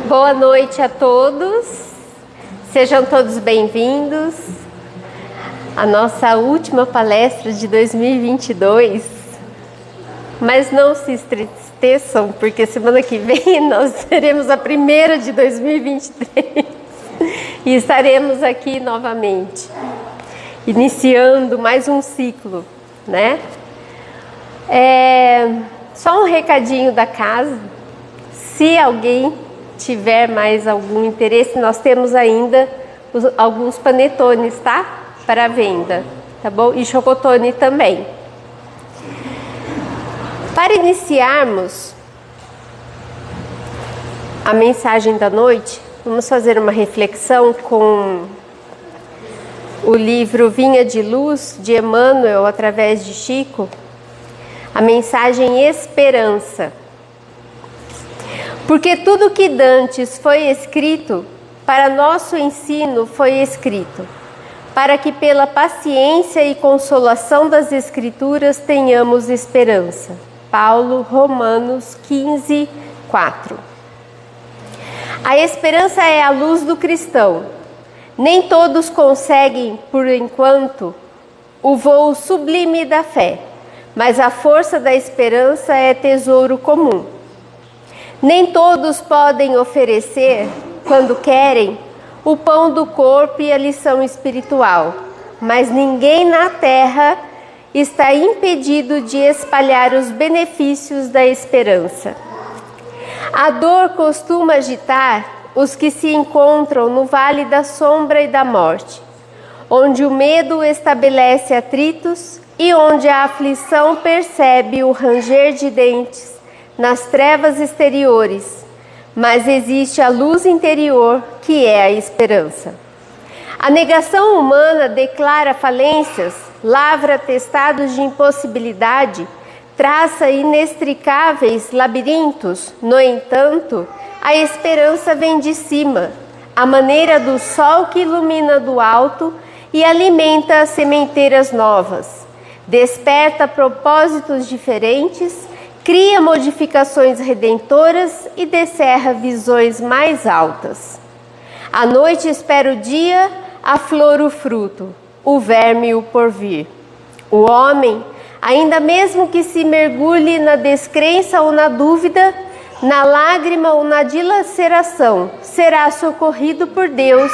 Boa noite a todos, sejam todos bem-vindos à nossa última palestra de 2022, mas não se entristeçam, porque semana que vem nós teremos a primeira de 2023 e estaremos aqui novamente, iniciando mais um ciclo, né? Só um recadinho da casa, se alguém tiver mais algum interesse, nós temos ainda alguns panetones, tá? Para venda, tá bom? E chocotone também. Para iniciarmos a mensagem da noite, vamos fazer uma reflexão com o livro Vinha de Luz, de Emmanuel, através de Chico, a mensagem Esperança. Porque tudo que dantes foi escrito, para nosso ensino foi escrito, para que pela paciência e consolação das Escrituras tenhamos esperança. Paulo, Romanos 15, 4. A esperança é a luz do cristão. Nem todos conseguem, por enquanto, o voo sublime da fé, mas a força da esperança é tesouro comum. Nem todos podem oferecer, quando querem, o pão do corpo e a lição espiritual, mas ninguém na terra está impedido de espalhar os benefícios da esperança. A dor costuma agitar os que se encontram no vale da sombra e da morte, onde o medo estabelece atritos e onde a aflição percebe o ranger de dentes nas trevas exteriores, mas existe a luz interior, que é a esperança. A negação humana declara falências, lavra atestados de impossibilidade, traça inextricáveis labirintos. No entanto, a esperança vem de cima, à maneira do sol que ilumina do alto e alimenta as sementeiras novas, desperta propósitos diferentes, cria modificações redentoras e descerra visões mais altas. A noite espera o dia, a flor o fruto, o verme o porvir. O homem, ainda mesmo que se mergulhe na descrença ou na dúvida, na lágrima ou na dilaceração, será socorrido por Deus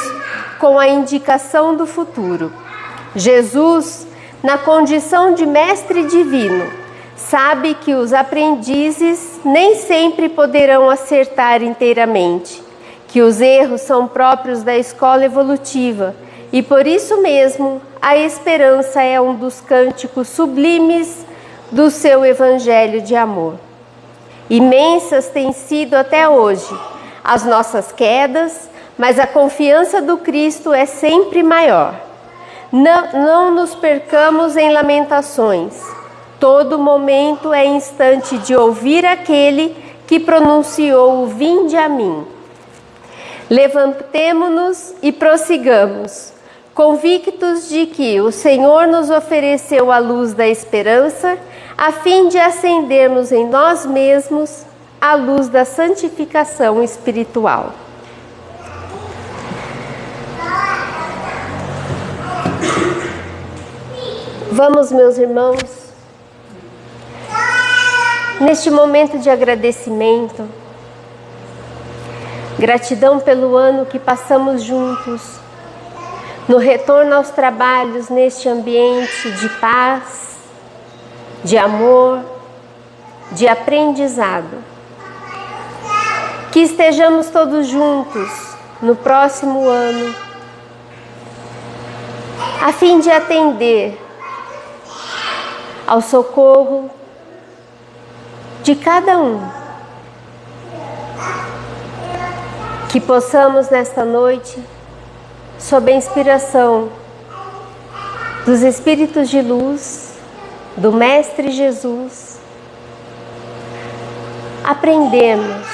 com a indicação do futuro. Jesus, na condição de mestre divino, sabe que os aprendizes nem sempre poderão acertar inteiramente, que os erros são próprios da escola evolutiva e por isso mesmo a esperança é um dos cânticos sublimes do seu evangelho de amor. Imensas têm sido até hoje as nossas quedas, mas a confiança do Cristo é sempre maior. Não nos percamos em lamentações. Todo momento é instante de ouvir aquele que pronunciou o vinde a mim. Levantemo-nos e prossigamos, convictos de que o Senhor nos ofereceu a luz da esperança, a fim de acendermos em nós mesmos a luz da santificação espiritual. Vamos, meus irmãos, neste momento de agradecimento, gratidão pelo ano que passamos juntos, no retorno aos trabalhos neste ambiente de paz, de amor, de aprendizado. Que estejamos todos juntos no próximo ano, a fim de atender ao socorro de cada um. Que possamos nesta noite, sob a inspiração dos Espíritos de Luz, do Mestre Jesus, aprendermos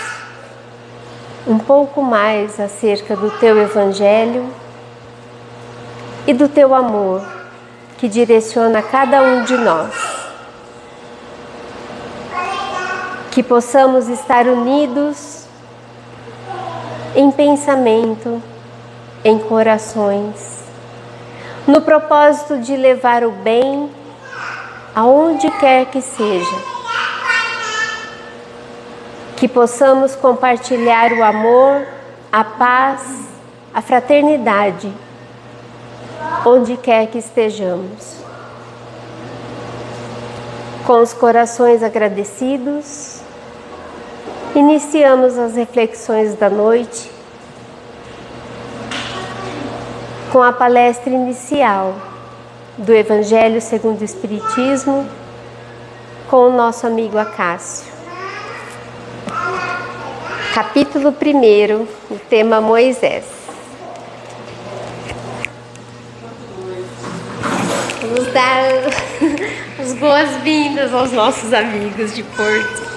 um pouco mais acerca do Teu Evangelho e do Teu amor que direciona cada um de nós. que possamos estar unidos em pensamento, em corações, no propósito de levar o bem aonde quer que seja. Que possamos compartilhar o amor, a paz, a fraternidade, onde quer que estejamos. Com os corações agradecidos, iniciamos as reflexões da noite com a palestra inicial do Evangelho segundo o Espiritismo com o nosso amigo Acácio. Capítulo 1, o tema Moisés. Vamos dar as boas-vindas aos nossos amigos de Porto.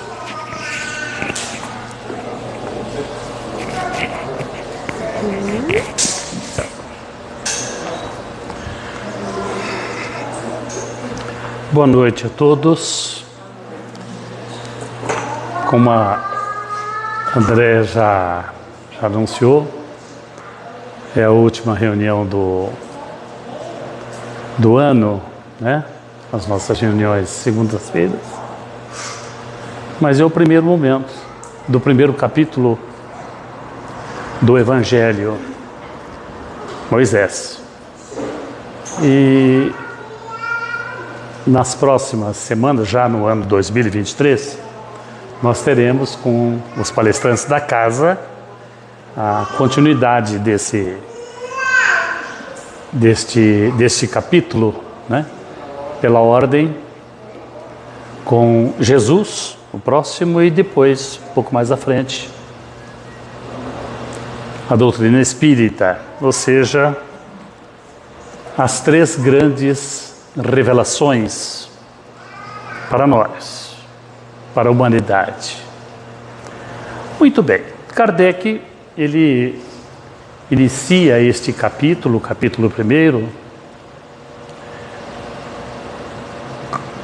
Boa noite a todos. Como a André já anunciou, é a última reunião do ano, né? As nossas reuniões segundas-feiras. Mas é o primeiro momento do primeiro capítulo do Evangelho Moisés. E nas próximas semanas, já no ano 2023, nós teremos com os palestrantes da casa a continuidade deste capítulo, né? Pela ordem, com Jesus, o próximo, e depois, um pouco mais à frente, a doutrina espírita, ou seja, as três grandes revelações para nós, para a humanidade. Muito bem, Kardec, ele inicia este capítulo, capítulo 1,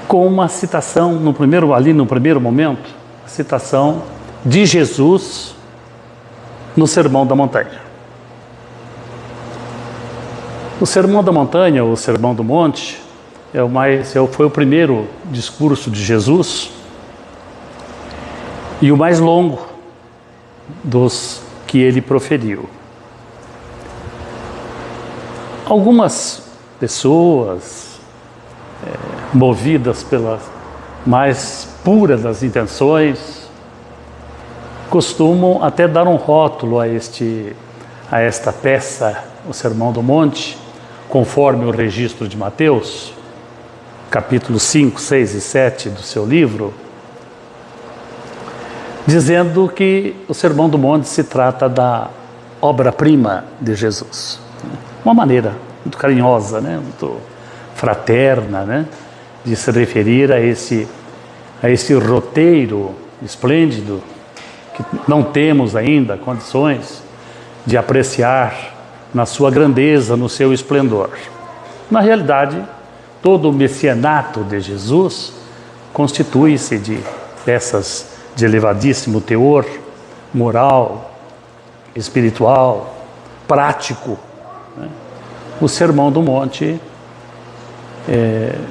com uma citação, no primeiro momento, a citação de Jesus no Sermão da Montanha. O Sermão da Montanha, ou Sermão do Monte, foi o primeiro discurso de Jesus e o mais longo dos que ele proferiu. Algumas pessoas, movidas pela mais pura das intenções, costumam até dar um rótulo a esta peça, o Sermão do Monte, conforme o registro de Mateus, capítulos 5, 6 e 7 do seu livro, dizendo que o Sermão do Monte se trata da obra-prima de Jesus. Uma maneira muito carinhosa, né? Muito fraterna, né? De se referir a esse roteiro esplêndido que não temos ainda condições de apreciar na sua grandeza, no seu esplendor. Na realidade, todo o messianato de Jesus constitui-se de peças de elevadíssimo teor moral, espiritual, prático, né? O Sermão do Monte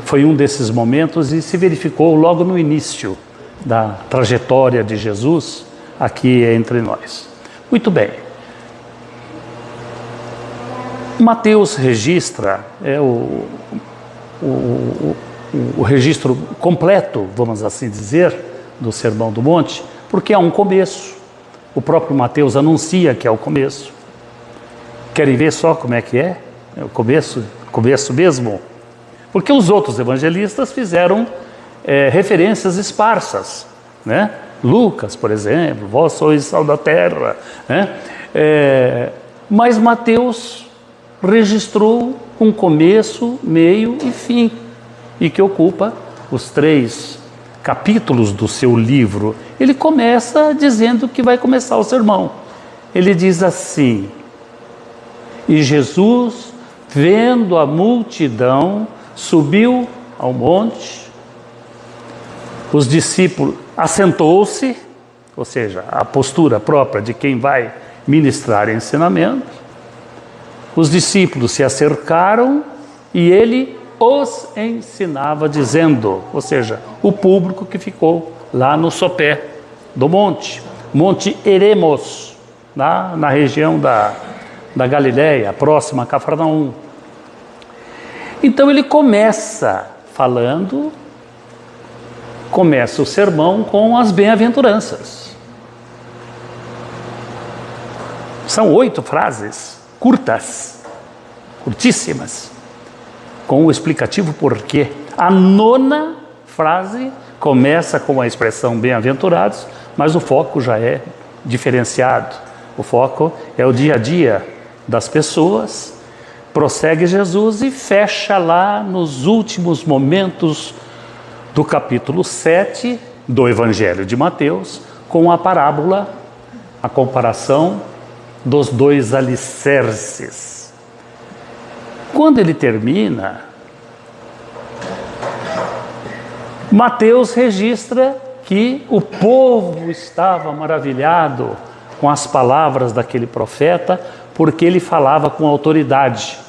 foi um desses momentos e se verificou logo no início da trajetória de Jesus aqui entre nós. Muito bem. Mateus registra o registro completo, vamos assim dizer, do Sermão do Monte, porque é um começo. O próprio Mateus anuncia que é o começo. Querem ver só como é que é? É o começo mesmo. Porque os outros evangelistas fizeram referências esparsas, né? Lucas, por exemplo, vós sois sal da terra, né? Mas Mateus registrou um começo, meio e fim, e que ocupa os 3 capítulos do seu livro. Ele começa dizendo que vai começar o sermão. Ele diz assim: e Jesus, vendo a multidão, subiu ao monte. Os discípulos, assentou-se, ou seja, a postura própria de quem vai ministrar ensinamento. Os discípulos se acercaram e ele os ensinava dizendo, ou seja, o público que ficou lá no sopé do monte, Monte Eremos, na região da Galileia, próxima a Cafarnaum. Então ele começa o sermão com as bem-aventuranças. São 8 frases curtas, curtíssimas, com o explicativo porquê. A 9ª frase começa com a expressão bem-aventurados, mas o foco já é diferenciado. O foco é o dia a dia das pessoas. Prossegue Jesus e fecha lá nos últimos momentos do capítulo 7 do Evangelho de Mateus, com a parábola, a comparação dos 2 alicerces. Quando ele termina, Mateus registra que o povo estava maravilhado com as palavras daquele profeta, porque ele falava com autoridade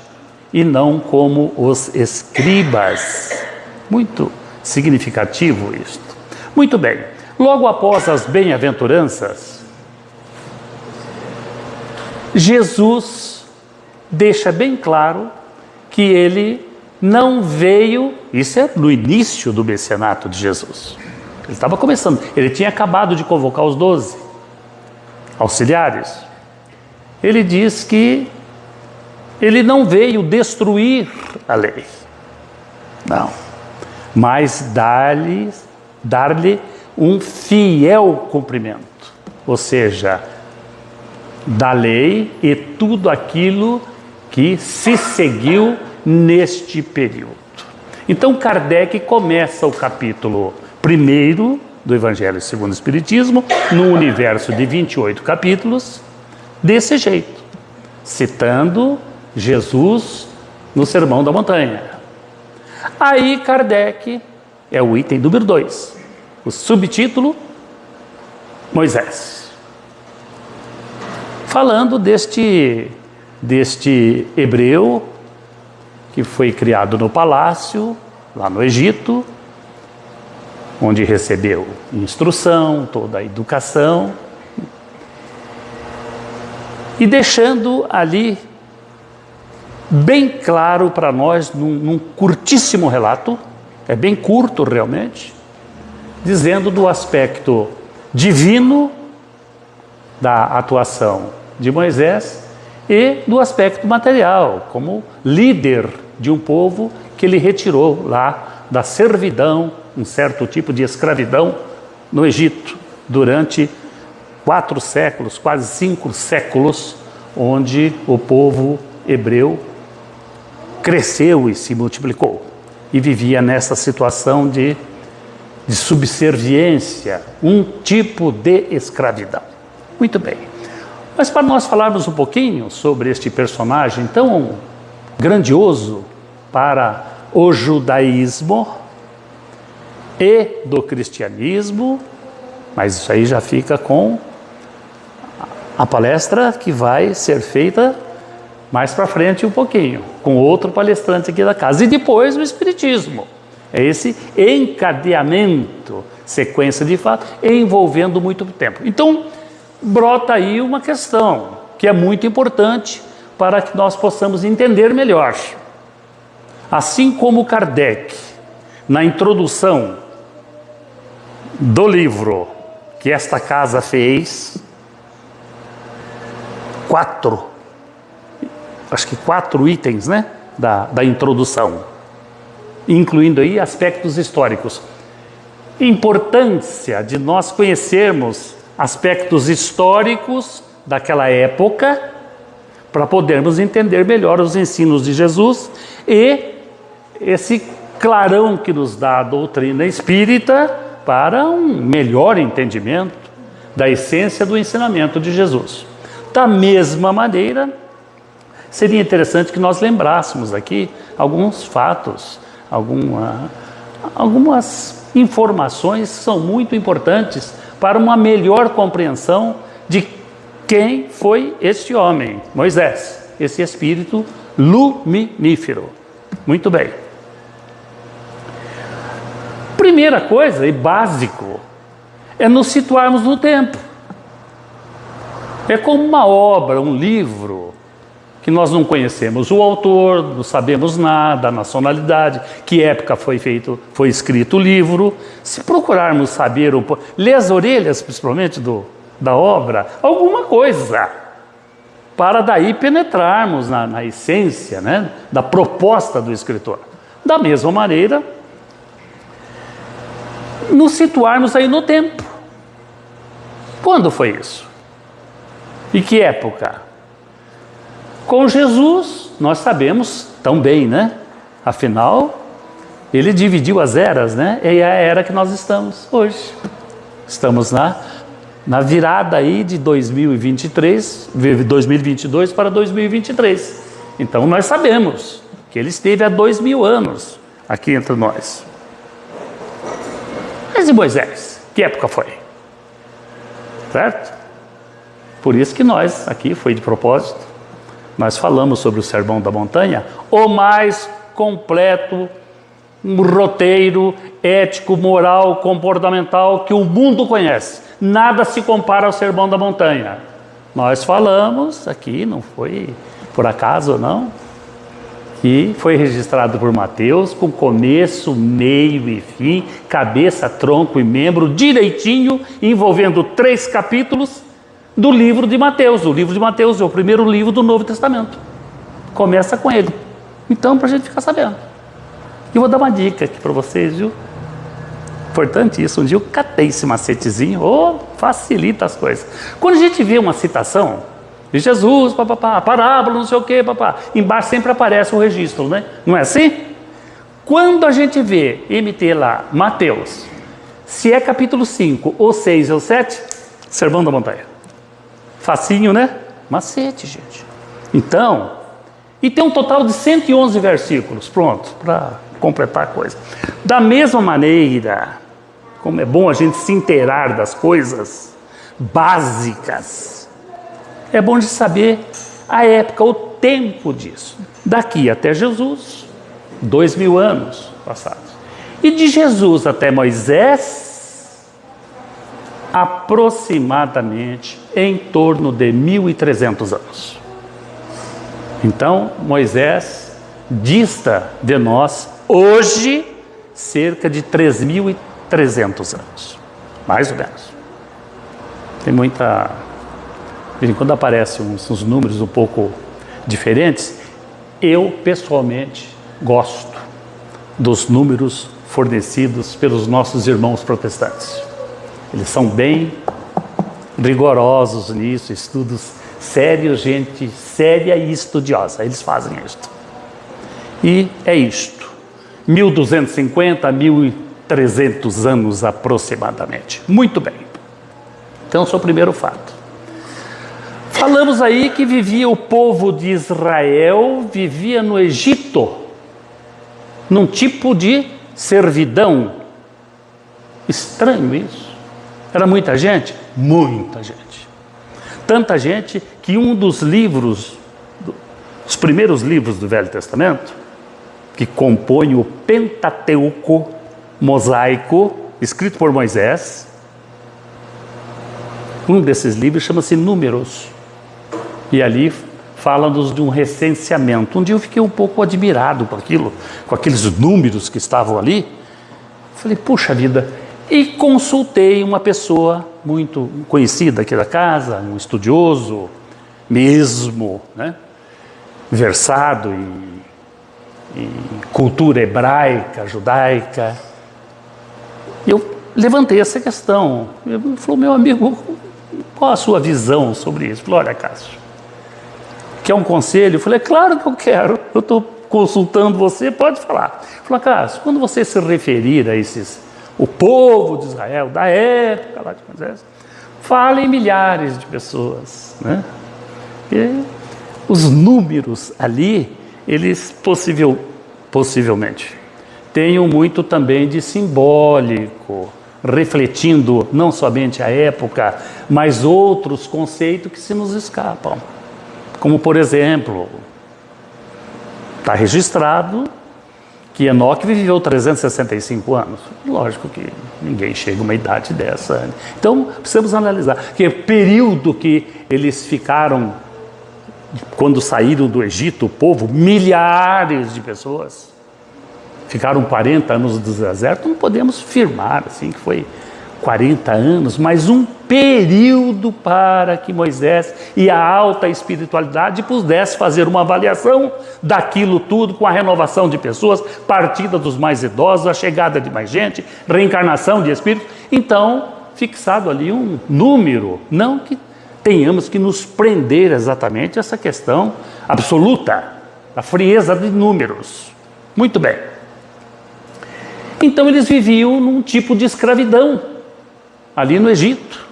e não como os escribas. Muito significativo isto. Muito bem, logo após as bem-aventuranças, Jesus deixa bem claro que ele não veio, isso é no início do messianato de Jesus. Ele estava começando, ele tinha acabado de convocar os 12 auxiliares. Ele diz que ele não veio destruir a lei, não, mas dar-lhe um fiel cumprimento, ou seja, da lei e tudo aquilo que se seguiu neste período. Então Kardec começa o capítulo 1º do Evangelho segundo o Espiritismo, no universo de 28 capítulos, desse jeito, citando Jesus no Sermão da Montanha. Aí Kardec, é o item número 2, o subtítulo Moisés, falando deste hebreu que foi criado no palácio, lá no Egito, onde recebeu instrução, toda a educação, e deixando ali bem claro para nós, num curtíssimo relato, é bem curto realmente, dizendo do aspecto divino da atuação de Moisés e do aspecto material, como líder de um povo que ele retirou lá da servidão, um certo tipo de escravidão no Egito, durante 4 séculos, quase 5 séculos, onde o povo hebreu cresceu e se multiplicou e vivia nessa situação de subserviência, um tipo de escravidão. Muito bem, mas para nós falarmos um pouquinho sobre este personagem tão grandioso para o judaísmo e do cristianismo, mas isso aí já fica com a palestra que vai ser feita mais para frente um pouquinho, com outro palestrante aqui da casa. E depois o Espiritismo. É esse encadeamento, sequência de fato, envolvendo muito tempo. Então, brota aí uma questão que é muito importante para que nós possamos entender melhor. Assim como Kardec, na introdução do livro que esta casa fez, 4 itens, né, da introdução, incluindo aí aspectos históricos. Importância de nós conhecermos aspectos históricos daquela época para podermos entender melhor os ensinos de Jesus e esse clarão que nos dá a doutrina espírita para um melhor entendimento da essência do ensinamento de Jesus. Da mesma maneira, seria interessante que nós lembrássemos aqui alguns fatos, algumas informações são muito importantes para uma melhor compreensão de quem foi este homem, Moisés, esse espírito luminífero. Muito bem. Primeira coisa e básico é nos situarmos no tempo. É como uma obra, um livro, que nós não conhecemos o autor, não sabemos nada, a nacionalidade, que época foi escrito o livro. Se procurarmos saber, ler as orelhas, principalmente, da obra, alguma coisa, para daí penetrarmos na essência, né, da proposta do escritor. Da mesma maneira, nos situarmos aí no tempo. Quando foi isso? E que época? Com Jesus, nós sabemos tão bem, né? Afinal, ele dividiu as eras, né? É a era que nós estamos hoje. Estamos na virada aí de 2022 para 2023. Então, nós sabemos que ele esteve há 2000 anos aqui entre nós. Mas e Moisés? Que época foi? Certo? Por isso que nós, aqui foi de propósito, nós falamos sobre o Sermão da Montanha, o mais completo roteiro ético, moral, comportamental que o mundo conhece. Nada se compara ao Sermão da Montanha. Nós falamos aqui, não foi por acaso não, e foi registrado por Mateus com começo, meio e fim, cabeça, tronco e membro, direitinho, envolvendo 3 capítulos do livro de Mateus. O livro de Mateus é o primeiro livro do Novo Testamento. Começa com ele. Então, para a gente ficar sabendo. E vou dar uma dica aqui para vocês, viu? Importante isso. Um dia eu catei esse macetezinho, facilita as coisas. Quando a gente vê uma citação de Jesus, papapá, parábola, não sei o que, papá, embaixo sempre aparece o registro, né? Não é assim? Quando a gente vê MT lá, Mateus, se é capítulo 5, ou 6 ou 7, Sermão da Montanha. Facinho, né? Macete, gente. Então, e tem um total de 111 versículos, pronto, para completar a coisa. Da mesma maneira, como é bom a gente se inteirar das coisas básicas, é bom de saber a época, o tempo disso. Daqui até Jesus, 2000 anos passados. E de Jesus até Moisés, aproximadamente em torno de 1.300 anos. Então, Moisés dista de nós, hoje, cerca de 3.300 anos. Mais ou menos. Tem muita... De vez em quando aparecem uns números um pouco diferentes. Eu, pessoalmente, gosto dos números fornecidos pelos nossos irmãos protestantes. Eles são bem rigorosos nisso, estudos sérios, gente séria e estudiosa. Eles fazem isto. E é isto. 1250 a 1300 anos aproximadamente. Muito bem. Então, esse é o primeiro fato. Falamos aí que vivia o povo de Israel, vivia no Egito, num tipo de servidão. Estranho isso. Era muita gente? Muita gente. Tanta gente que um dos livros, os primeiros livros do Velho Testamento, que compõem o Pentateuco mosaico, escrito por Moisés, um desses livros chama-se Números. E ali fala-nos de um recenseamento. Um dia eu fiquei um pouco admirado com aquilo, com aqueles números que estavam ali. Falei, puxa vida... E consultei uma pessoa muito conhecida aqui da casa, um estudioso mesmo, né? Versado em cultura hebraica, judaica. Eu levantei essa questão. Ele falou, meu amigo, qual a sua visão sobre isso? Eu falei, olha, Cássio, quer um conselho? Eu falei, claro que eu quero, eu estou consultando você, pode falar. Ele falou, Cássio, quando você se referir a o povo de Israel, da época lá de Moisés, fala em milhares de pessoas, né? E os números ali, eles possivelmente tem muito também de simbólico, refletindo não somente a época, mas outros conceitos que se nos escapam. Como, por exemplo, está registrado que Enoque viveu 365 anos. Lógico que ninguém chega a uma idade dessa. Então, precisamos analisar. Que o período que eles ficaram, quando saíram do Egito, o povo, milhares de pessoas, ficaram 40 anos no deserto, não podemos afirmar assim, que foi 40 anos, mas um período para que Moisés e a alta espiritualidade pudesse fazer uma avaliação daquilo tudo, com a renovação de pessoas, partida dos mais idosos, a chegada de mais gente, reencarnação de espíritos. Então, fixado ali um número, não que tenhamos que nos prender exatamente a essa questão absoluta, a frieza de números. Muito bem. Então eles viviam num tipo de escravidão ali no Egito.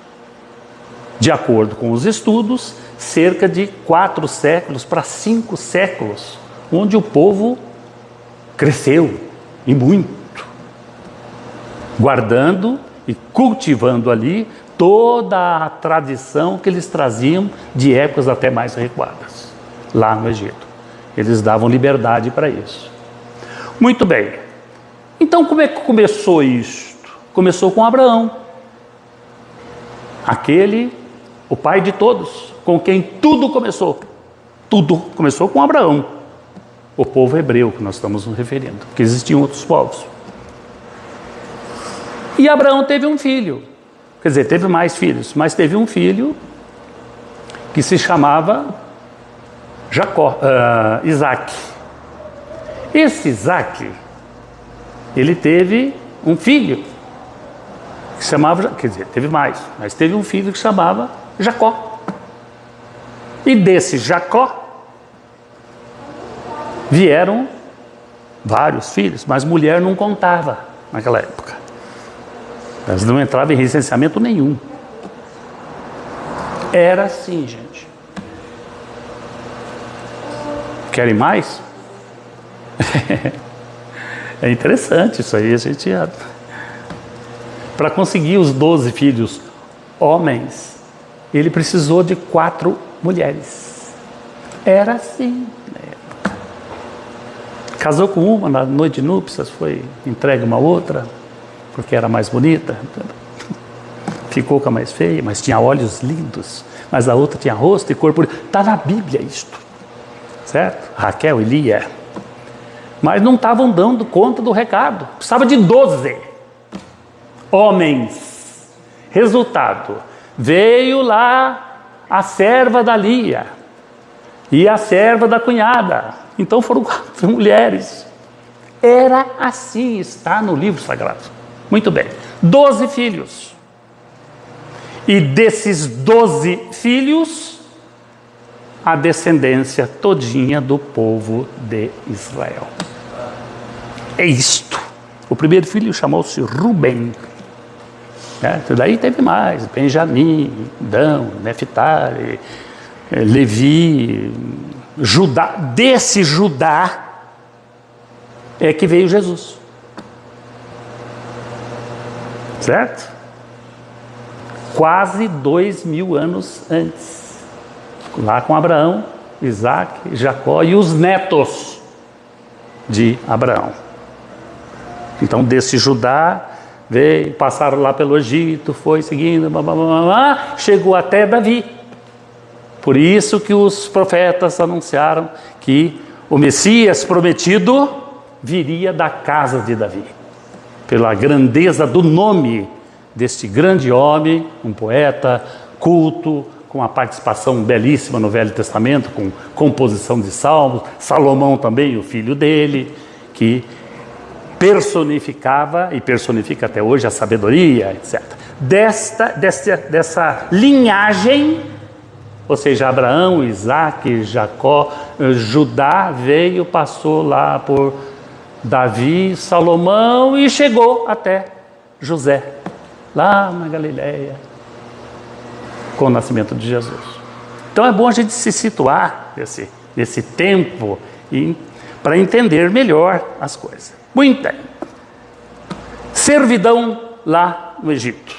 De acordo com os estudos, cerca de 4 séculos para 5 séculos, onde o povo cresceu, e muito, guardando e cultivando ali toda a tradição que eles traziam de épocas até mais recuadas, lá no Egito. Eles davam liberdade para isso. Muito bem. Então, como é que começou isto? Começou com Abraão, o pai de todos, com quem tudo começou. Tudo começou com Abraão, o povo hebreu que nós estamos nos referindo, porque existiam outros povos. E Abraão teve um filho, quer dizer, teve mais filhos, mas teve um filho que se chamava Isaac. Esse Isaac, ele teve um filho que se chamava, quer dizer, teve mais, mas teve um filho que se chamava Jacó. E desse Jacó vieram vários filhos, mas mulher não contava naquela época. Elas não entravam em recenseamento nenhum. Era assim, gente. Querem mais? É interessante isso aí, a gente... Para conseguir os 12 filhos homens, ele precisou de 4 mulheres. Era assim. Casou com uma, na noite de núpcias, foi entregue uma outra, porque era mais bonita. Ficou com a mais feia, mas tinha olhos lindos. Mas a outra tinha rosto e corpo. Está na Bíblia isto. Certo? Raquel e Lia. Mas não estavam dando conta do recado. Precisava de 12 homens. Resultado, veio lá a serva da Lia e a serva da cunhada. Então foram 4 mulheres. Era assim, está no livro sagrado. Muito bem, 12 filhos. E desses 12 filhos, a descendência todinha do povo de Israel. É isto. O primeiro filho chamou-se Rubem. Daí teve mais, Benjamim, Dão, Neftali, Levi, Judá. Desse Judá é que veio Jesus. Certo? Quase 2000 anos antes. Lá com Abraão, Isaac, Jacó e os netos de Abraão. Então, desse Judá, veio, passaram lá pelo Egito, foi seguindo, chegou até Davi. Por isso que os profetas anunciaram que o Messias prometido viria da casa de Davi. Pela grandeza do nome deste grande homem, um poeta culto, com uma participação belíssima no Velho Testamento, com composição de salmos, Salomão também, o filho dele, que personificava e personifica até hoje a sabedoria, etc. Dessa linhagem, ou seja, Abraão, Isaac, Jacó, Judá veio, passou lá por Davi, Salomão e chegou até José, lá na Galileia, com o nascimento de Jesus. Então é bom a gente se situar nesse tempo para entender melhor as coisas. Muito bem. Servidão lá no Egito.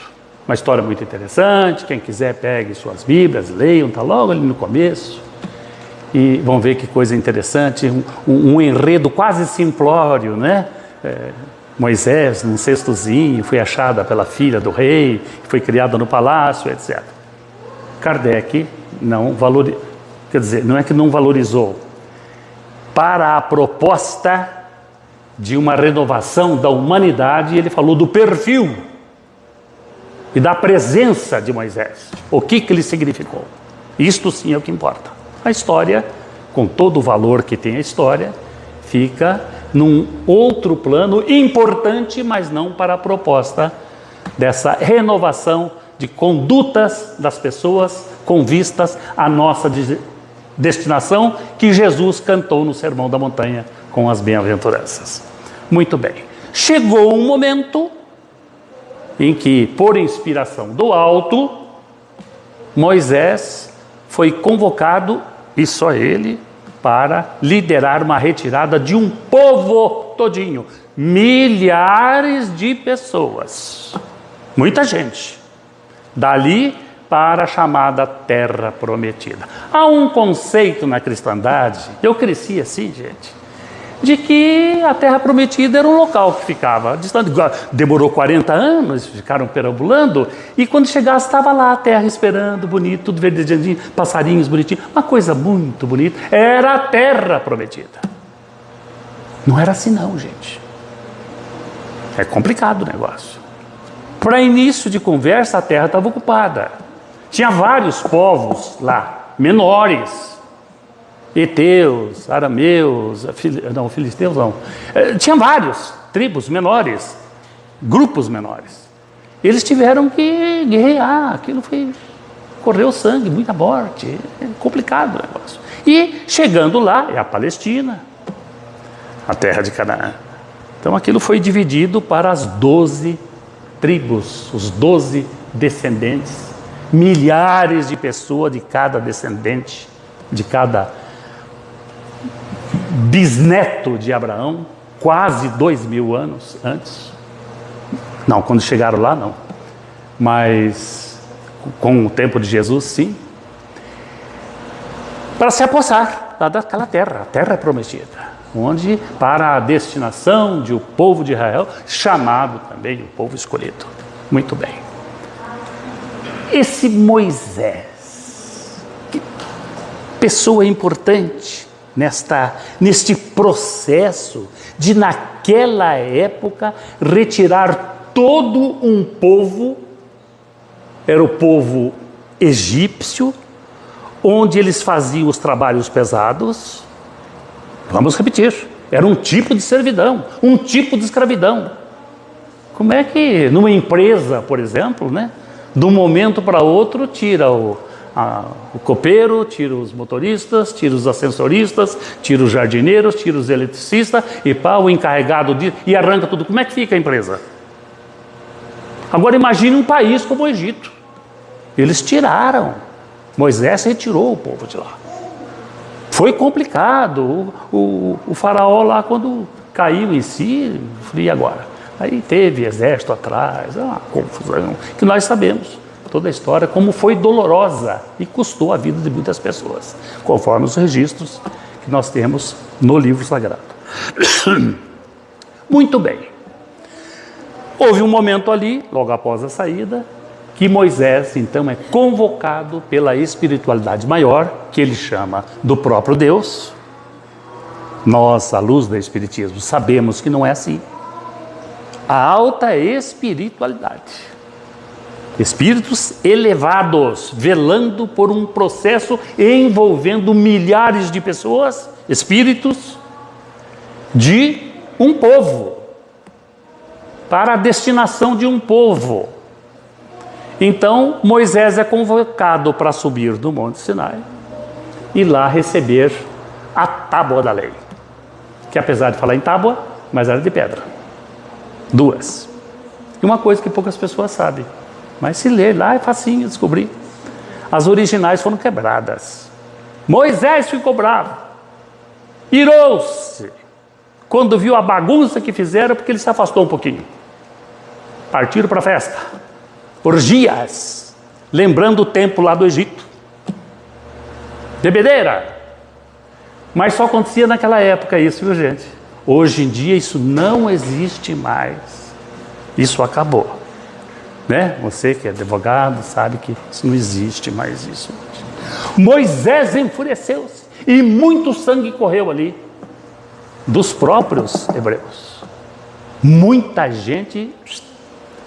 Uma história muito interessante. Quem quiser pegue suas Bíblias, leiam, está logo ali no começo. E vão ver que coisa interessante, um enredo quase simplório, né? Moisés, num cestozinho, foi achada pela filha do rei, foi criada no palácio, etc. Kardec não valorizou, quer dizer, não é que não valorizou, para a proposta de uma renovação da humanidade, ele falou do perfil e da presença de Moisés, o que ele significou. Isto sim é o que importa. A história, com todo o valor que tem a história, fica num outro plano importante, mas não para a proposta dessa renovação de condutas das pessoas com vistas à nossa destinação, que Jesus cantou no Sermão da Montanha com as bem-aventuranças. Muito bem. Chegou um momento em que, por inspiração do alto, Moisés foi convocado, e só ele, para liderar uma retirada de um povo todinho. Milhares de pessoas. Muita gente. Dali para a chamada Terra Prometida. Há um conceito na cristandade, eu cresci assim, gente, de que a Terra Prometida era um local que ficava distante. Demorou 40 anos, ficaram perambulando, e quando chegasse estava lá a terra esperando, bonito, tudo verdejinho, passarinhos bonitinhos, uma coisa muito bonita. Era a Terra Prometida. Não era assim não, gente. É complicado o negócio. Para início de conversa, a terra estava ocupada. Tinha vários povos lá, menores. Heteus, arameus, filisteus não. Tinha vários tribos menores, grupos menores. Eles tiveram que guerrear, aquilo foi, correu sangue, muita morte, é complicado o negócio. E chegando lá, é a Palestina, a terra de Canaã. Então aquilo foi dividido para as 12 tribos, os 12 descendentes, milhares de pessoas de cada descendente, de cada bisneto de Abraão, quase 2000 anos antes. Não, quando chegaram lá não, mas com o tempo de Jesus, sim, para se apossar lá daquela terra, a terra prometida, onde para a destinação de o povo de Israel, chamado também o povo escolhido. Muito bem. Esse Moisés, que pessoa importante neste processo de, naquela época, retirar todo um povo, era o povo egípcio, onde eles faziam os trabalhos pesados. Vamos repetir, era um tipo de servidão, um tipo de escravidão. Como é que numa empresa, por exemplo, né, de um momento para outro, tira o copeiro, tira os motoristas, tira os ascensoristas, tira os jardineiros, tira os eletricistas e o encarregado e arranca tudo. Como é que fica a empresa? Agora imagine um país como o Egito. Eles tiraram. Moisés retirou o povo de lá. Foi complicado. O faraó lá, quando caiu em si, e agora? Aí teve exército atrás, uma confusão, que nós sabemos. Toda a história, como foi dolorosa e custou a vida de muitas pessoas, conforme os registros que nós temos no livro sagrado. Muito bem. Houve um momento ali, logo após a saída, que Moisés, então, é convocado pela espiritualidade maior, que ele chama do próprio Deus. Nós, à luz do Espiritismo, sabemos que não é assim. A alta espiritualidade. Espíritos elevados, velando por um processo envolvendo milhares de pessoas, espíritos de um povo, para a destinação de um povo. Então, Moisés é convocado para subir do Monte Sinai e lá receber a tábua da lei, que apesar de falar em tábua, mas era de pedra. 2. E uma coisa que poucas pessoas sabem, mas se ler lá é facinho descobrir. As originais foram quebradas. Moisés ficou bravo, irou-se quando viu a bagunça que fizeram, porque ele se afastou um pouquinho. Partiram para a festa. Orgias. Lembrando o tempo lá do Egito. Bebedeira. Mas só acontecia naquela época isso, viu, gente? Hoje em dia isso não existe mais. Isso acabou. Né? Você que é advogado sabe que isso não existe mais isso. Moisés enfureceu-se e muito sangue correu ali dos próprios hebreus. Muita gente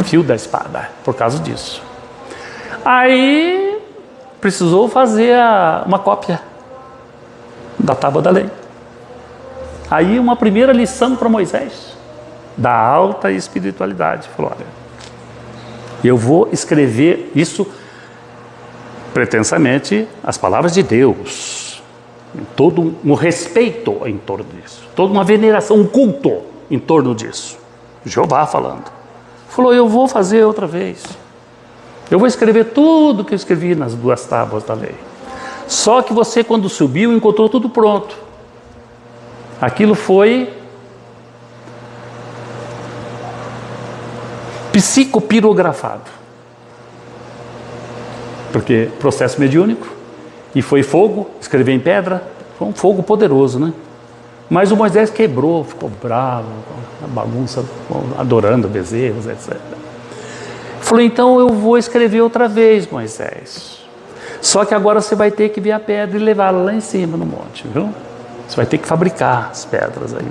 fio da espada por causa disso. Aí precisou fazer uma cópia da Tábua da Lei. Aí uma primeira lição para Moisés da alta espiritualidade. Falou: olha, eu vou escrever isso pretensamente as palavras de Deus, todo um respeito em torno disso, toda uma veneração, um culto em torno disso. Jeová falando. Falou: eu vou fazer outra vez. Eu vou escrever tudo que eu escrevi nas 2 tábuas da lei. Só que você, quando subiu, encontrou tudo pronto. Aquilo foi psicopirografado. Porque processo mediúnico, e foi fogo, escrever em pedra, foi um fogo poderoso, né? Mas o Moisés quebrou, ficou bravo, a bagunça, adorando bezerros, etc. Falou: então eu vou escrever outra vez, Moisés. Só que agora você vai ter que ver a pedra e levá-la lá em cima no monte, viu? Você vai ter que fabricar as pedras aí,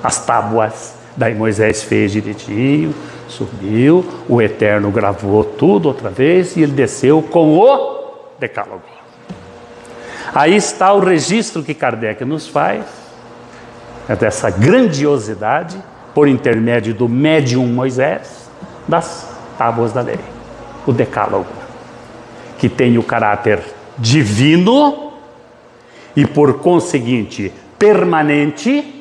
as tábuas. Daí Moisés fez direitinho, subiu, o Eterno gravou tudo outra vez e ele desceu com o Decálogo. Aí está o registro que Kardec nos faz, dessa grandiosidade, por intermédio do médium Moisés, das tábuas da lei, o Decálogo, que tem o caráter divino e, por conseguinte, permanente,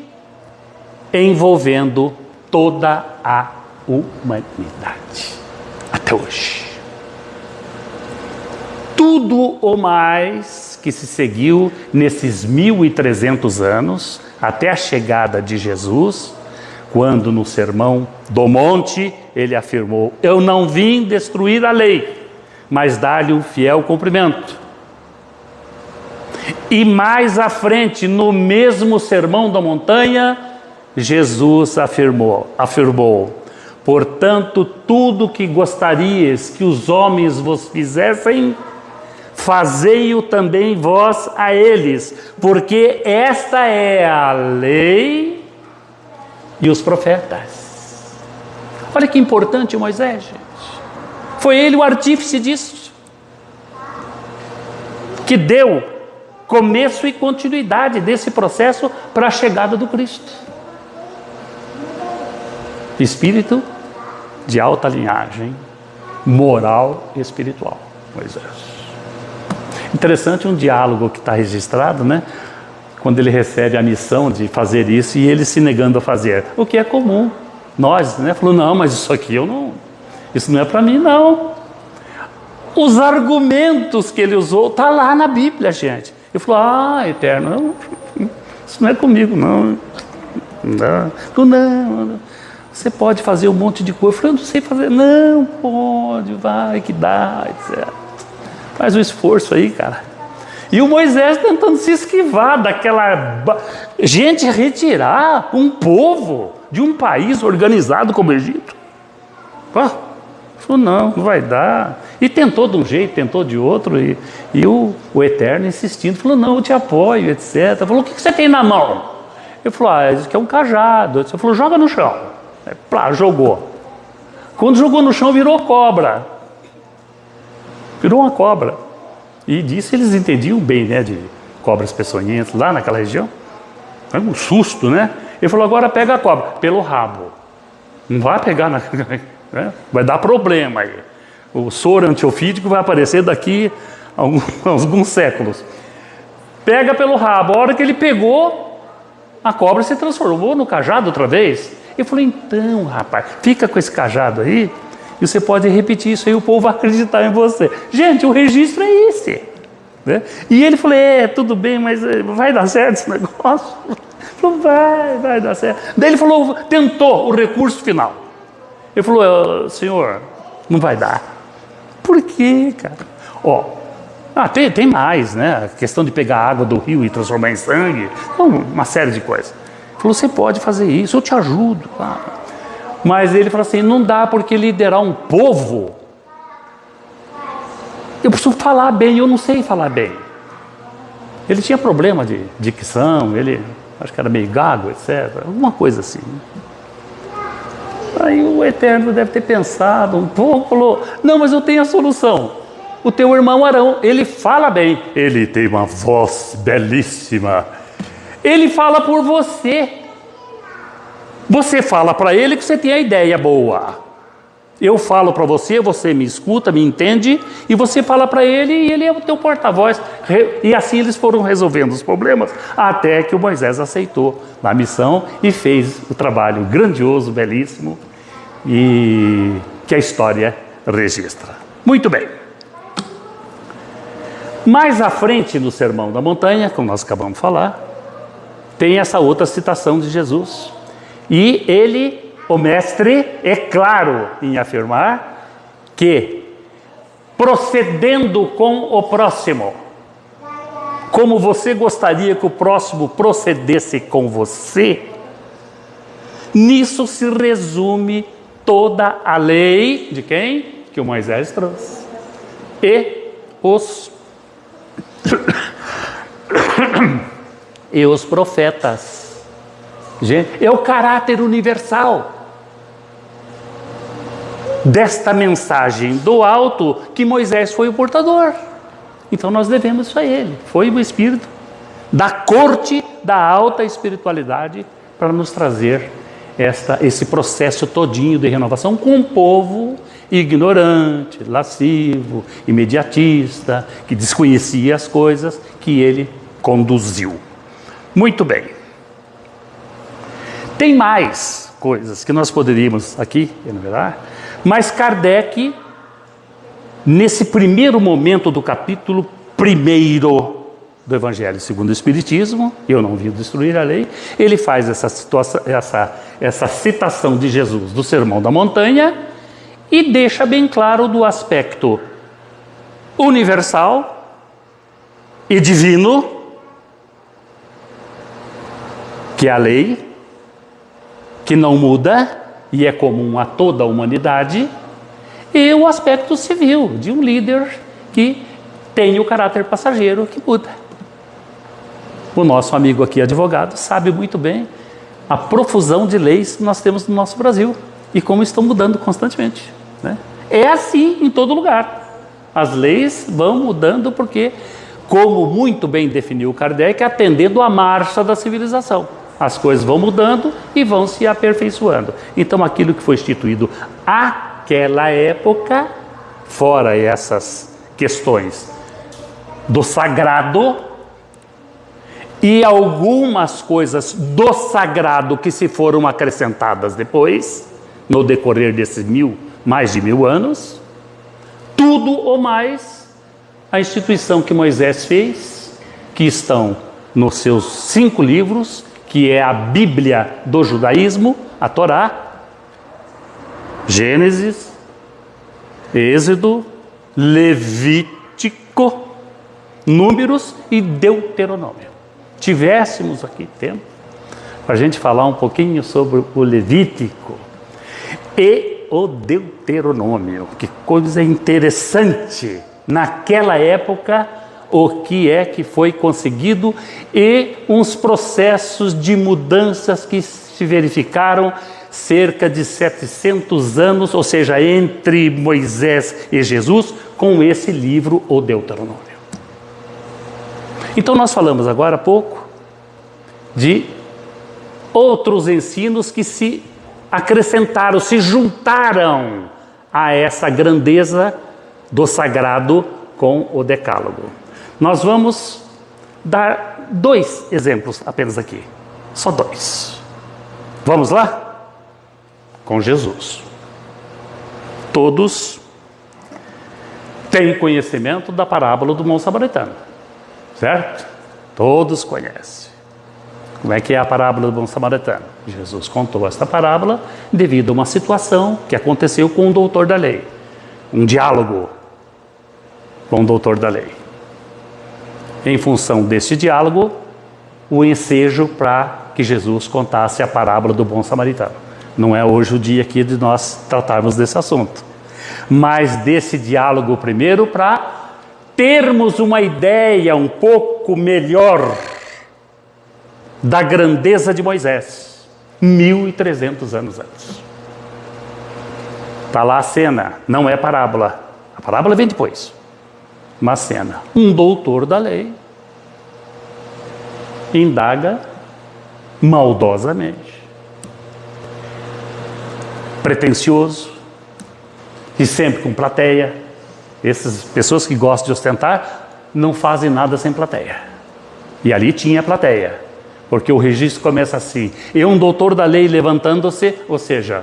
envolvendo toda a humanidade, até hoje. Tudo o mais que se seguiu nesses 1300 anos, até a chegada de Jesus, quando no Sermão do Monte ele afirmou: eu não vim destruir a lei, mas dar-lhe um fiel cumprimento. E mais à frente, no mesmo Sermão da Montanha, Jesus afirmou: portanto, tudo que gostarias que os homens vos fizessem, fazei-o também vós a eles, porque esta é a lei e os profetas. Olha que importante Moisés, gente. Foi ele o artífice disso, que deu começo e continuidade desse processo para a chegada do Cristo. Espírito de alta linhagem, moral e espiritual, Moisés. Interessante um diálogo que está registrado, né? Quando ele recebe a missão de fazer isso e ele se negando a fazer, o que é comum. Nós, né? Falou: não, mas isso aqui isso não é para mim, não. Os argumentos que ele usou tá lá na Bíblia, gente. Ele falou: Eterno, isso não é comigo, não. Não. Você pode fazer um monte de coisa. Eu falei: eu não sei fazer. Não, pode, vai que dá, etc. Faz um esforço aí, cara. E o Moisés tentando se esquivar daquela... Gente, retirar um povo de um país organizado como o Egito. Falou: não vai dar. E tentou de um jeito, tentou de outro. E o Eterno insistindo. Falou: não, eu te apoio, etc. Falou: o que você tem na mão? Ele falou: isso aqui é um cajado. Ele falou: joga no chão. Jogou. Quando jogou no chão, virou cobra. Virou uma cobra. E disso eles entendiam bem, né? De cobras peçonhentas lá naquela região. Foi um susto, né? Ele falou: agora pega a cobra pelo rabo. Não vai pegar né? Vai dar problema aí. O soro antiofídico vai aparecer daqui a alguns séculos. Pega pelo rabo. A hora que ele pegou, a cobra se transformou no cajado outra vez. Ele falou: então, rapaz, fica com esse cajado aí e você pode repetir isso aí, o povo vai acreditar em você. Gente, o registro é esse, né? E ele falou: tudo bem, mas vai dar certo esse negócio? Falou, vai dar certo. Daí ele falou, tentou o recurso final. Ele falou, senhor, não vai dar. Por quê, cara? Tem mais, né? A questão de pegar a água do rio e transformar em sangue. Uma série de coisas. Ele falou, você pode fazer isso, eu te ajudo. Mas ele falou assim, não dá porque liderar um povo, eu preciso falar bem, eu não sei falar bem. Ele tinha problema de dicção, ele acho que era meio gago, etc. Alguma coisa assim. Aí o Eterno deve ter pensado um pouco, falou, não, mas eu tenho a solução. O teu irmão Arão, ele fala bem. Ele tem uma voz belíssima. Ele fala por você. Você fala para ele que você tem a ideia boa. Eu falo para você, você me escuta, me entende, e você fala para ele e ele é o teu porta-voz. E assim eles foram resolvendo os problemas, até que o Moisés aceitou a missão e fez o trabalho grandioso, belíssimo, e que a história registra. Muito bem. Mais à frente no Sermão da Montanha, como nós acabamos de falar, tem essa outra citação de Jesus. E ele, o mestre, é claro em afirmar que, procedendo com o próximo, como você gostaria que o próximo procedesse com você, nisso se resume toda a lei de quem? Que o Moisés trouxe. E os profetas. Gente, é o caráter universal desta mensagem do alto que Moisés foi o portador. Então nós devemos isso a ele. Foi o Espírito da corte da alta espiritualidade para nos trazer esse processo todinho de renovação com um povo ignorante, lascivo, imediatista, que desconhecia as coisas que ele conduziu. Muito bem. Tem mais coisas que nós poderíamos aqui enumerar, mas Kardec, nesse primeiro momento do capítulo 1º do Evangelho segundo o Espiritismo, eu não vim destruir a lei, ele faz essa citação de Jesus do Sermão da Montanha e deixa bem claro do aspecto universal e divino, que é a lei, que não muda e é comum a toda a humanidade, e o aspecto civil de um líder que tem o caráter passageiro que muda. O nosso amigo aqui, advogado, sabe muito bem a profusão de leis que nós temos no nosso Brasil e como estão mudando constantemente, né? É assim em todo lugar. As leis vão mudando porque, como muito bem definiu Kardec, atendendo à marcha da civilização. As coisas vão mudando e vão se aperfeiçoando. Então, aquilo que foi instituído àquela época, fora essas questões do sagrado e algumas coisas do sagrado que se foram acrescentadas depois, no decorrer desses mais de 1000 anos, tudo ou mais, a instituição que Moisés fez, que estão nos seus 5 livros, que é a Bíblia do judaísmo, a Torá, Gênesis, Êxodo, Levítico, Números e Deuteronômio. Tivéssemos aqui tempo para a gente falar um pouquinho sobre o Levítico e o Deuteronômio. Que coisa interessante naquela época, o que é que foi conseguido e uns processos de mudanças que se verificaram cerca de 700 anos, ou seja, entre Moisés e Jesus, com esse livro, o Deuteronômio. Então nós falamos agora há pouco de outros ensinos que se acrescentaram, se juntaram a essa grandeza do sagrado com o Decálogo. Nós vamos dar 2 exemplos apenas aqui, só 2. Vamos lá? Com Jesus. Todos têm conhecimento da parábola do bom samaritano, certo? Todos conhecem. Como é que é a parábola do bom samaritano? Jesus contou esta parábola devido a uma situação que aconteceu com o doutor da lei. Um diálogo com o doutor da lei. Em função deste diálogo, o ensejo para que Jesus contasse a parábola do bom samaritano. Não é hoje o dia aqui de nós tratarmos desse assunto. Mas desse diálogo primeiro para termos uma ideia um pouco melhor da grandeza de Moisés, 1.300 anos antes. Está lá a cena, não é parábola. A parábola vem depois. Uma cena. Um doutor da lei indaga maldosamente, pretensioso e sempre com plateia. Essas pessoas que gostam de ostentar não fazem nada sem plateia. E ali tinha plateia, porque o registro começa assim: e um doutor da lei levantando-se, ou seja,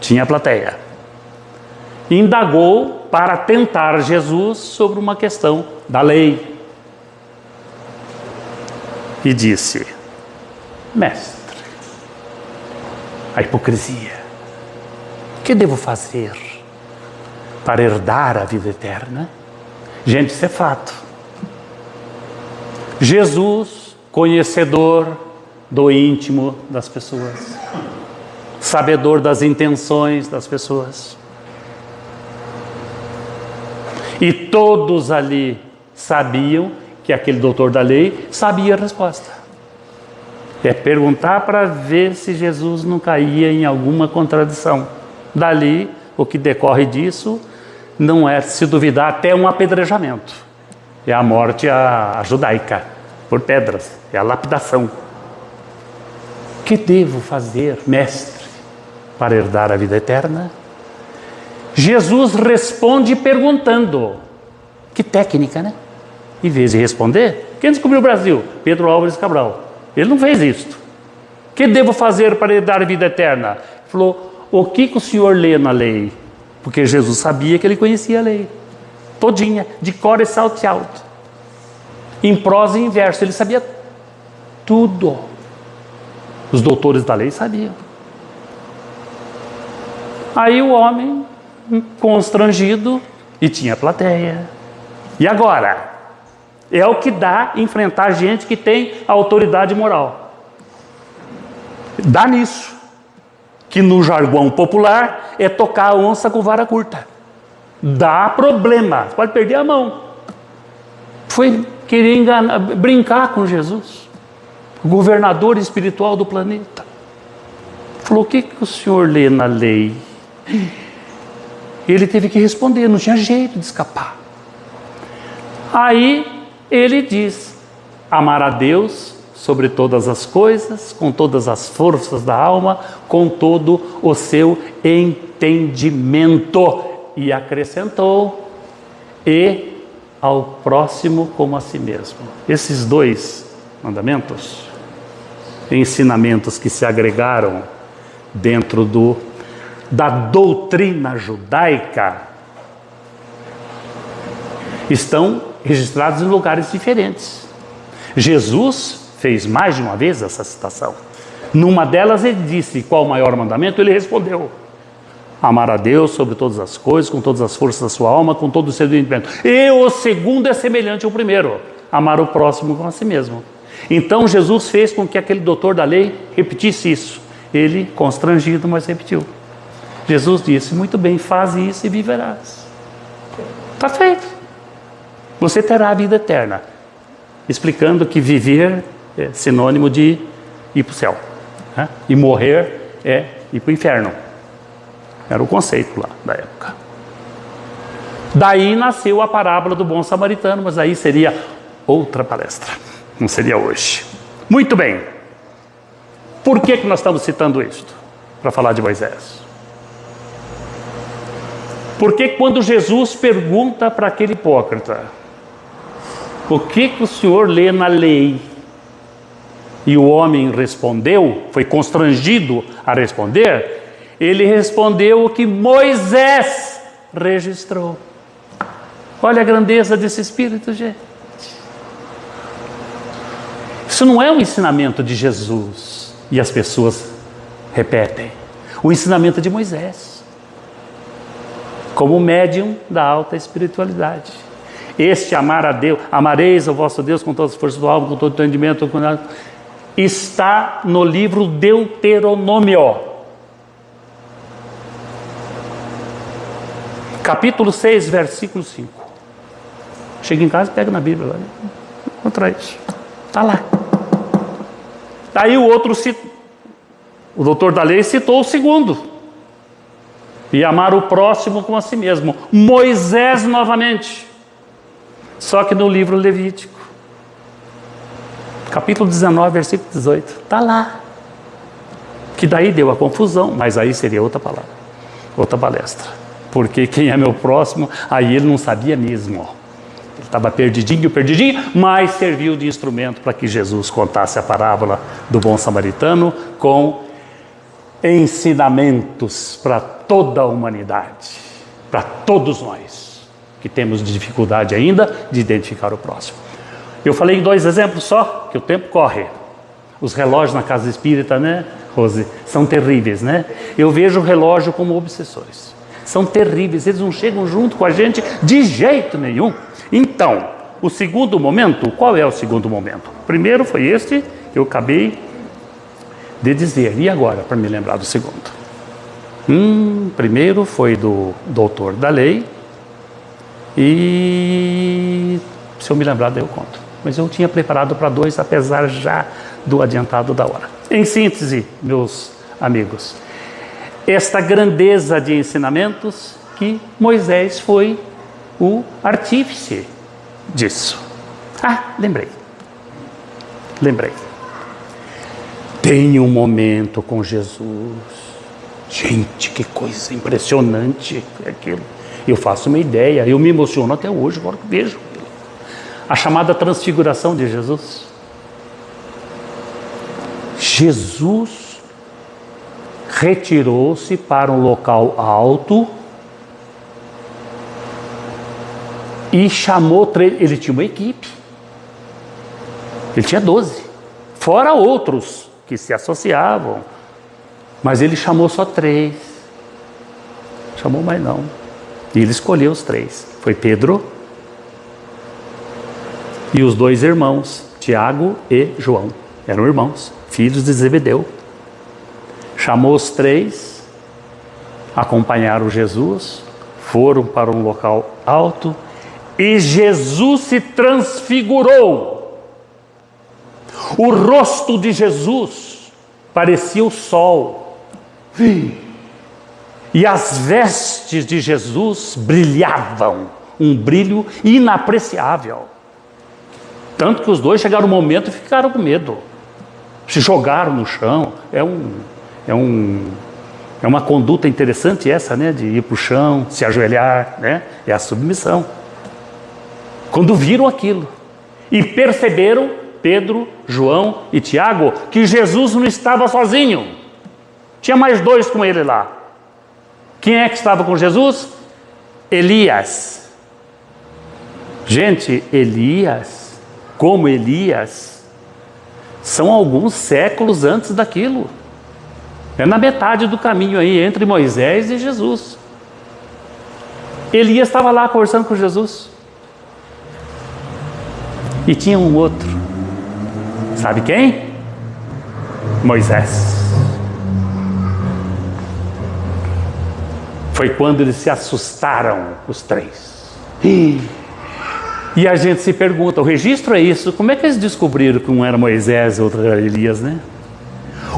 tinha plateia. Indagou para tentar Jesus sobre uma questão da lei. E disse: mestre, a hipocrisia, o que devo fazer para herdar a vida eterna? Gente, isso é fato. Jesus, conhecedor do íntimo das pessoas, sabedor das intenções das pessoas. E todos ali sabiam que aquele doutor da lei sabia a resposta. É perguntar para ver se Jesus não caía em alguma contradição. Dali, o que decorre disso não é, se duvidar, até um apedrejamento. É a morte a judaica, por pedras, é a lapidação. O que devo fazer, mestre, para herdar a vida eterna? Jesus responde perguntando. Que técnica, né? Em vez de responder, quem descobriu o Brasil? Pedro Álvares Cabral. Ele não fez isto. O que devo fazer para herdar a vida eterna? Ele falou: o que o senhor lê na lei? Porque Jesus sabia que ele conhecia a lei todinha, de cor e salteado, em prosa e em verso. Ele sabia tudo. Os doutores da lei sabiam. Aí o homem, constrangido, e tinha plateia. E agora? É o que dá enfrentar gente que tem autoridade moral. Dá nisso. Que no jargão popular é tocar a onça com vara curta. Dá problema. Você pode perder a mão. Foi querer enganar, brincar com Jesus, o governador espiritual do planeta. Falou: o que o senhor lê na lei? Ele teve que responder, não tinha jeito de escapar. Aí ele diz: amar a Deus sobre todas as coisas, com todas as forças da alma, com todo o seu entendimento. E acrescentou: e ao próximo como a si mesmo. Esses dois mandamentos, ensinamentos que se agregaram dentro da doutrina judaica, estão registrados em lugares diferentes. Jesus fez mais de uma vez essa citação. Numa delas ele disse: qual o maior mandamento? Ele respondeu: amar a Deus sobre todas as coisas, com todas as forças da sua alma, com todo o seu entendimento. E o segundo é semelhante ao primeiro: amar o próximo como a si mesmo. Então Jesus fez com que aquele doutor da lei repetisse isso. Ele, constrangido, mas repetiu. Jesus disse: muito bem, faze isso e viverás. Está feito. Você terá a vida eterna. Explicando que viver é sinônimo de ir para o céu, né? E morrer é ir para o inferno. Era o conceito lá da época. Daí nasceu a parábola do bom samaritano, mas aí seria outra palestra. Não seria hoje. Muito bem. Por que nós estamos citando isto? Para falar de Moisés. Porque quando Jesus pergunta para aquele hipócrita: o que o senhor lê na lei? E o homem respondeu, foi constrangido a responder, ele respondeu o que Moisés registrou. Olha a grandeza desse espírito, gente. Isso não é um ensinamento de Jesus e as pessoas repetem. O ensinamento de Moisés, como médium da alta espiritualidade. Este amar a Deus, amareis o vosso Deus com todas as forças do alma, com todo o entendimento, está no livro Deuteronômio, capítulo 6, versículo 5. Chega em casa e pega na Bíblia, contra isso, está lá. Daí o doutor da lei citou o segundo, e amar o próximo como a si mesmo. Moisés novamente, só que no livro Levítico, capítulo 19, versículo 18, está lá. Que daí deu a confusão, mas aí seria outra palavra, outra palestra. Porque quem é meu próximo, aí ele não sabia mesmo. Ele estava perdidinho, mas serviu de instrumento para que Jesus contasse a parábola do bom samaritano com ensinamentos para toda a humanidade, para todos nós que temos dificuldade ainda de identificar o próximo. Eu falei em 2 exemplos só, que o tempo corre. Os relógios na casa espírita, né, Rose, são terríveis, né? Eu vejo o relógio como obsessores. São terríveis, eles não chegam junto com a gente de jeito nenhum. Então, o segundo momento, qual é o segundo momento? Primeiro foi este que eu acabei de dizer. E agora, para me lembrar do segundo? Primeiro foi do doutor da lei. E se eu me lembrar, daí eu conto. Mas eu tinha preparado para 2, apesar já do adiantado da hora. Em síntese, meus amigos, esta grandeza de ensinamentos que Moisés foi o artífice disso. Lembrei. Tem um momento com Jesus. Gente, que coisa impressionante aquilo. Eu faço uma ideia, eu me emociono até hoje, agora que vejo. A chamada transfiguração de Jesus. Jesus retirou-se para um local alto e chamou, ele tinha uma equipe. Ele tinha 12, fora outros que se associavam, mas ele chamou só 3. Chamou mais não. E ele escolheu os 3. Foi Pedro e os 2 irmãos, Tiago e João. Eram irmãos, filhos de Zebedeu. Chamou os 3, acompanharam Jesus, foram para um local alto e Jesus se transfigurou. O rosto de Jesus parecia o sol. E as vestes de Jesus brilhavam, um brilho inapreciável. Tanto que os 2 chegaram no momento e ficaram com medo. Se jogaram no chão. É uma conduta interessante essa, né? De ir para o chão, se ajoelhar, né? É a submissão. Quando viram aquilo e perceberam, Pedro, João e Tiago, que Jesus não estava sozinho. Tinha mais 2 com ele lá. Quem é que estava com Jesus? Elias. Gente, Elias, como Elias, são alguns séculos antes daquilo. É na metade do caminho aí, entre Moisés e Jesus. Elias estava lá conversando com Jesus. E tinha um outro. Sabe quem? Moisés. Foi quando eles se assustaram, os 3. E a gente se pergunta, o registro é isso, como é que eles descobriram que um era Moisés e outro era Elias, né?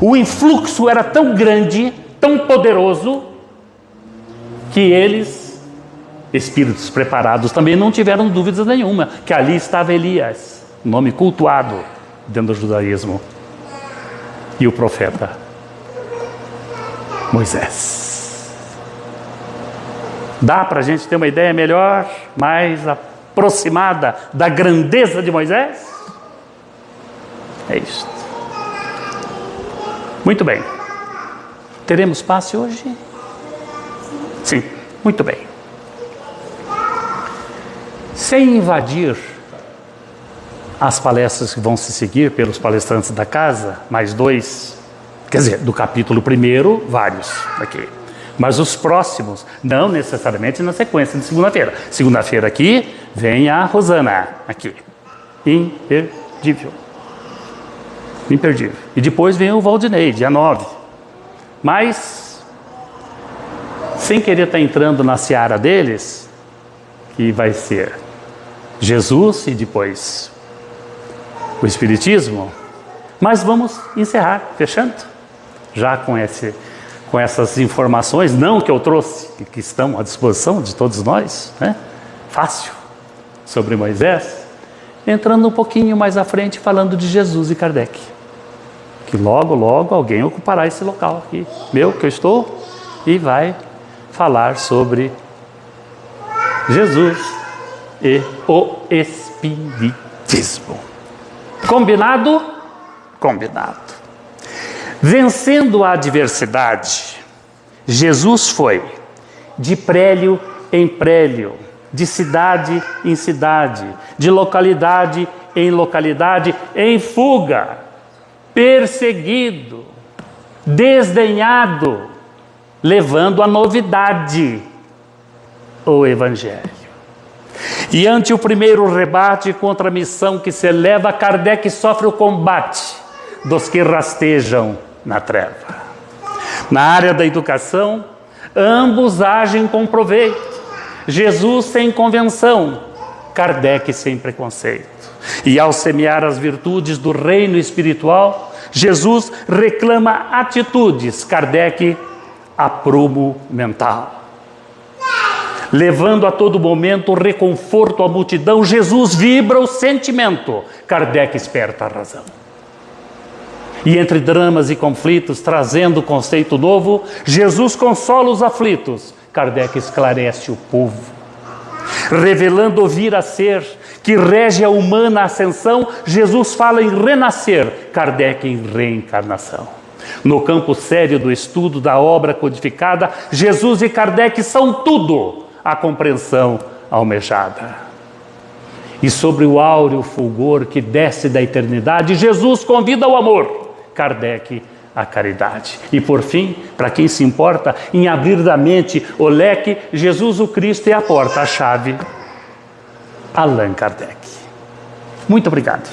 O influxo era tão grande, tão poderoso, que eles, espíritos preparados, também não tiveram dúvidas nenhuma, que ali estava Elias, nome cultuado dentro do judaísmo, e o profeta Moisés. Dá para a gente ter uma ideia melhor, mais aproximada da grandeza de Moisés? É isso. Muito bem. Teremos passe hoje? Sim, muito bem. Sem invadir as palestras que vão se seguir pelos palestrantes da casa, mais 2, quer dizer, do capítulo 1, vários aqui. Mas os próximos, não necessariamente na sequência de segunda-feira. Segunda-feira aqui, vem a Rosana, aqui. Imperdível. Imperdível. E depois vem o Valdinei, dia 9. Mas, sem querer estar entrando na seara deles, que vai ser Jesus e depois o Espiritismo, mas vamos encerrar, fechando, já com essas informações, não que eu trouxe, que estão à disposição de todos nós, né? Fácil, sobre Moisés, entrando um pouquinho mais à frente, falando de Jesus e Kardec, que logo, logo alguém ocupará esse local aqui, meu, que eu estou, e vai falar sobre Jesus e o Espiritismo. Combinado? Combinado. Vencendo a adversidade, Jesus foi de prélio em prélio, de cidade em cidade, de localidade em localidade, em fuga, perseguido, desdenhado, levando a novidade, o Evangelho. E ante o primeiro rebate contra a missão que se eleva, Kardec sofre o combate dos que rastejam na treva. Na área da educação, ambos agem com proveito. Jesus sem convenção, Kardec sem preconceito. E ao semear as virtudes do reino espiritual, Jesus reclama atitudes, Kardec aprumo mental. Levando a todo momento reconforto à multidão, Jesus vibra o sentimento, Kardec esperta a razão. E entre dramas e conflitos, trazendo conceito novo, Jesus consola os aflitos, Kardec esclarece o povo. Revelando o vir a ser, que rege a humana ascensão, Jesus fala em renascer, Kardec em reencarnação. No campo sério do estudo da obra codificada, Jesus e Kardec são tudo, a compreensão almejada. E sobre o áureo fulgor que desce da eternidade, Jesus convida ao amor, Kardec a caridade. E por fim, para quem se importa em abrir da mente o leque, Jesus o Cristo é a porta, a chave, Allan Kardec. Muito obrigado.